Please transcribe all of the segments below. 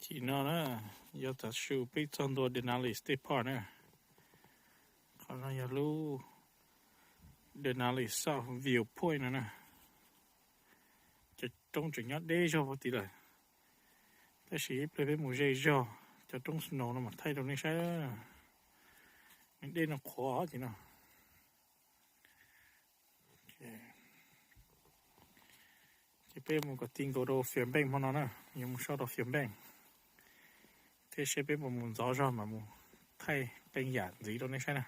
Chỉ nó nữa, giờ ta shoot big on the Denali State Park nữa. Còn nó giờ lu Denali South Viewpoint nữa nè. Cho trong chuyện nhất đây cho một tí là, ta chỉ play với một giây cho trong snow nó mà thay đồ này sai đó. Mình đây nó khó thì nó. Chỉ biết một cái tin của Fairbanks mà nó nè, nhưng một số đồ Fairbanks. Thế sẽ biết một gió ra mà một thay bên giản gì đâu này sai nè.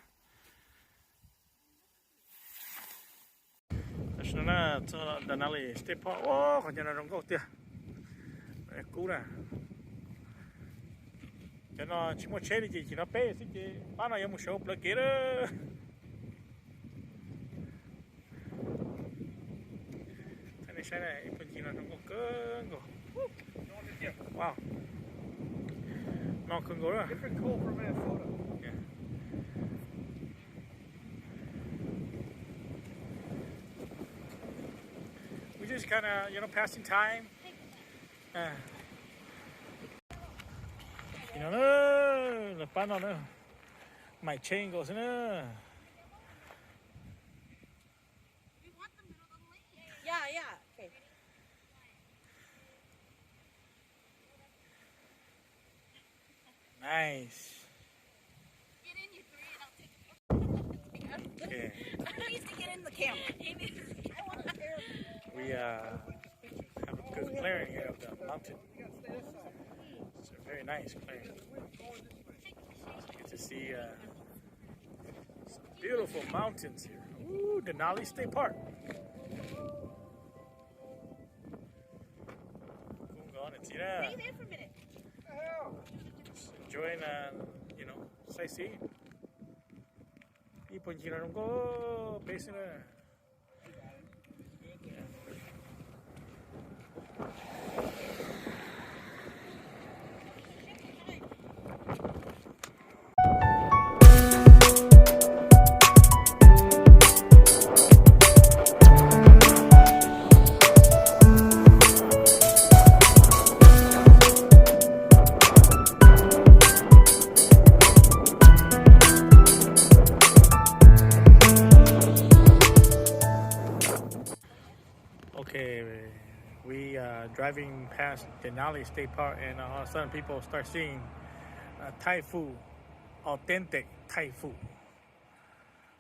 Đó là cho Denali State Park. Ô, còn nhà nào trong góc tiền. Cú nè. Cho nó chỉ một chế thì chỉ nó bé xí chứ. Bán nó một số plug kia đó. Thế này sai này, phần chỉ nó trong góc cơ. Wow. Nó không có rồi. Different cool from Minnesota. Yeah. We just kind of, passing time. Là bán nó nữa. My chain goes nữa. Yeah. Okay. Nice. Get in, you three, and I'll take it. Okay. I used to get in the camera. I want the camera. We have a good clearing here of the mountain. It's a very nice clearing. So you get to see some beautiful mountains here. Ooh, Denali State Park. Go on and see that. Stay there for a minute. Just enjoying, sightseeing. 이쁜 지나는 거 베이스는. Okay, we driving past Denali State Park, and all of a sudden people start seeing Thai food, authentic Thai food.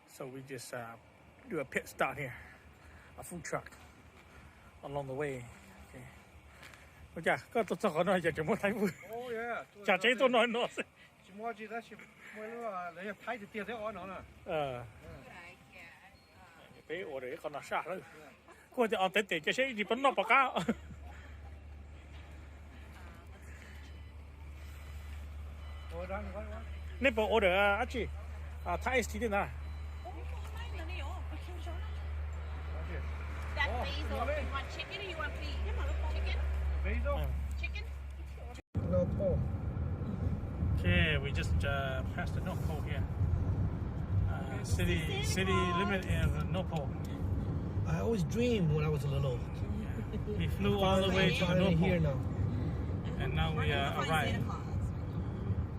So we just do a pit stop here, a food truck along the way. Okay. 我讲，个都做好那些什么Thai food， Oh yeah. 讲这都难弄死。什么记得是为了人家拍的电视我弄了。俾我哋一個拿下啦。嗰隻authentic嘅先，日本攞白家。呢部我哋阿姐Thai iced tea din na. That basil. You want chicken or you want beef? Chicken? Basil? Chicken? No pork. Okay, we just passed the North Pole here. City limit in North Pole. I always dreamed when I was little. We flew all the way to the North here Pole, now. and now we arrived.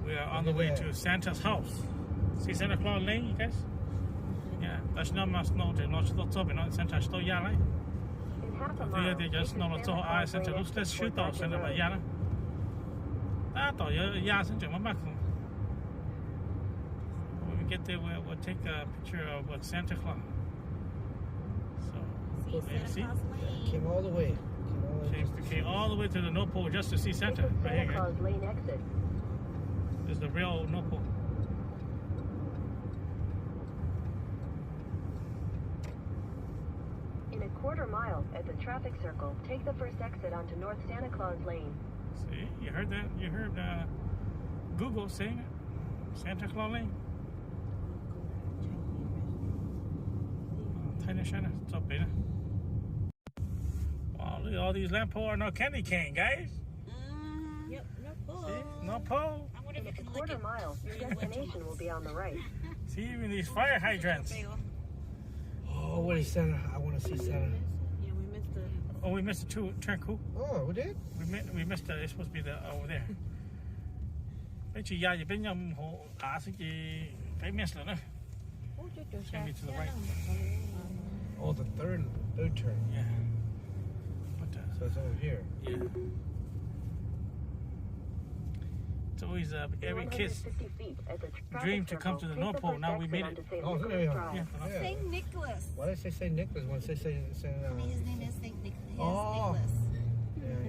We are on the way to Santa's house. See Santa Claus Lane, you guys? Yeah, that's not much snow. There's not so top, Santa still yeah, right? They just not so I Santa looks let's shoot off Santa by yeah. I thought yeah, Santa my back. When we get there, we'll take a picture of what Santa Claus. So, see? Came all the way. Came all the way to the North Pole just to see Santa. Right here, guys. Lane exit. This is the real North Pole. In a quarter mile at the traffic circle, take the first exit onto North Santa Claus Lane. See, you heard that? You heard Google saying it? Santa Claus Lane. Tiny Shanna, what's up, beta? Wow, look at all these lamp poles are no candy cane, guys. Yep, no pole. See, no pole. I wonder if In it a can lick quarter it. mile, your destination will be on the right. See, even these fire hydrants. Oh, what is Santa? I want to see Santa. Yeah, we missed the Oh, we missed the turn cool. Oh, we did? We missed the. It's supposed to be the over there. ไปชี้ยาอย่าเป็นยำโหอาสิจีไป miss แล้วนะ Maybe to the right. Oh, the third turn. Yeah. But So it's over here. yeah. It's always every kid's 150 feet at the traffic dream to come circle, to the take North Pole. first Now we exit made it. onto St. Oh, Nicholas there you are. Drive. Yeah. Saint Nicholas. Why did they say Nicholas when they say His name is Saint Nicholas. Yes, Oh. Nicholas.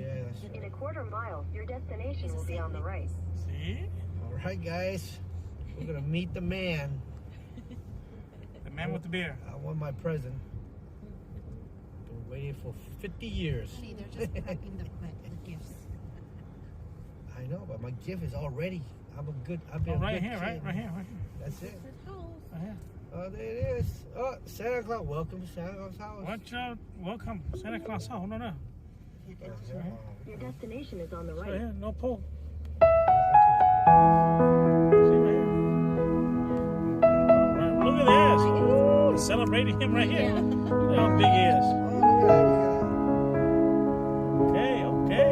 yeah, that's In a right. quarter mile, your destination He's a will be Saint on the right. See? All right, guys. We're going to meet the man. The man with the beer. I won my present. Been waiting for 50 years. Honey, they're just packing the gifts. I know, but my gift is all ready. I've been Oh, a right good here, kid. right here. That's it. Right here. Oh, there it is. Oh, Santa Claus. Welcome to Santa Claus' house. Watch out. Welcome. Santa Claus. Oh, no. Your destination is on the Right right. here. No pole. Oh. See right here. Right, look at this. Ooh, celebrating him right here. Look how big he is. Okay.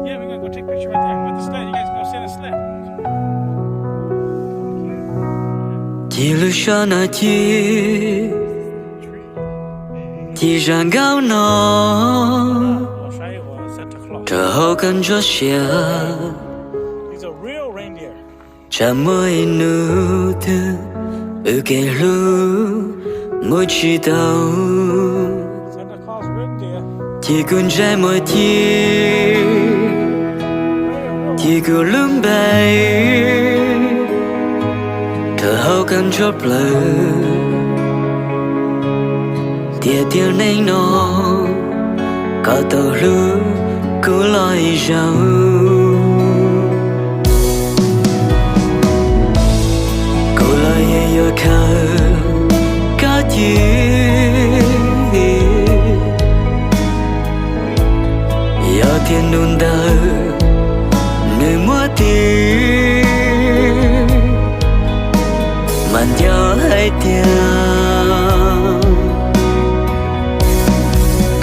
Yeah, we're going to go take a picture right there with the sled. You guys can go sit in the sled. 记录下那天，地上高闹， I'll show you Santa Claus. 这后跟着下， He's a real reindeer. 这每路的给路，我知道， Santa Claus reindeer. 地滚在每天，地滚轮背。 Thở hậu cần chốt lời Địa tiếng này nó Có tàu lưu Cứ lòi rau Cô lòi yêu khờ Có chi Yêu thiên nôn đờ Nơi mua tiếng Mà nhớ hay tiếng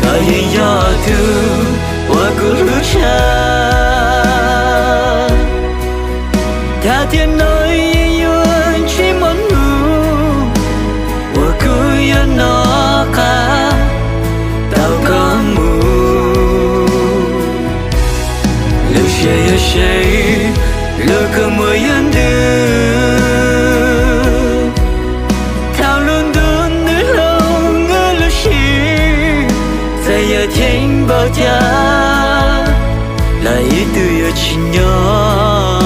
Có những gió thương Qua cuộc lúc xa Thả thiên nói yêu chỉ món nụ Qua cứ yêu nó cả Tao có mù Lúc say Lúc có mùi yên đưa giờ thiên bao cha là ý từ ở chính nhau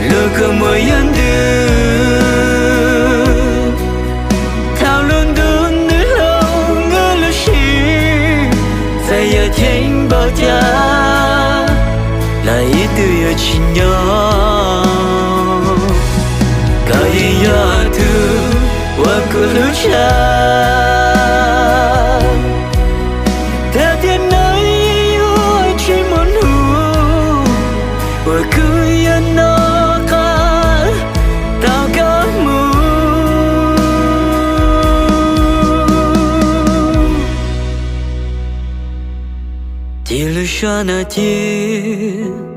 Lúc có mùi yên đưa Thao luôn đun nước lâu ngỡ lúc xí Tại giờ thiên bao cha Là ý từ ở chính nhau Có ý gió thương Qua cuộc lúc cha Theo thiên nói yêu chỉ muốn hù Qua cứ yên nó Thì lúc xóa nở thiên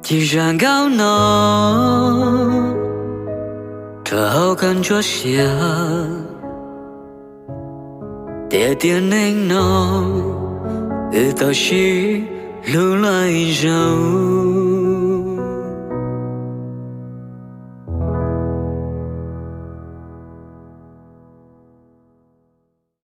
Thì ràng gáo nó 特好感觉下，点点能弄，直到是路来走。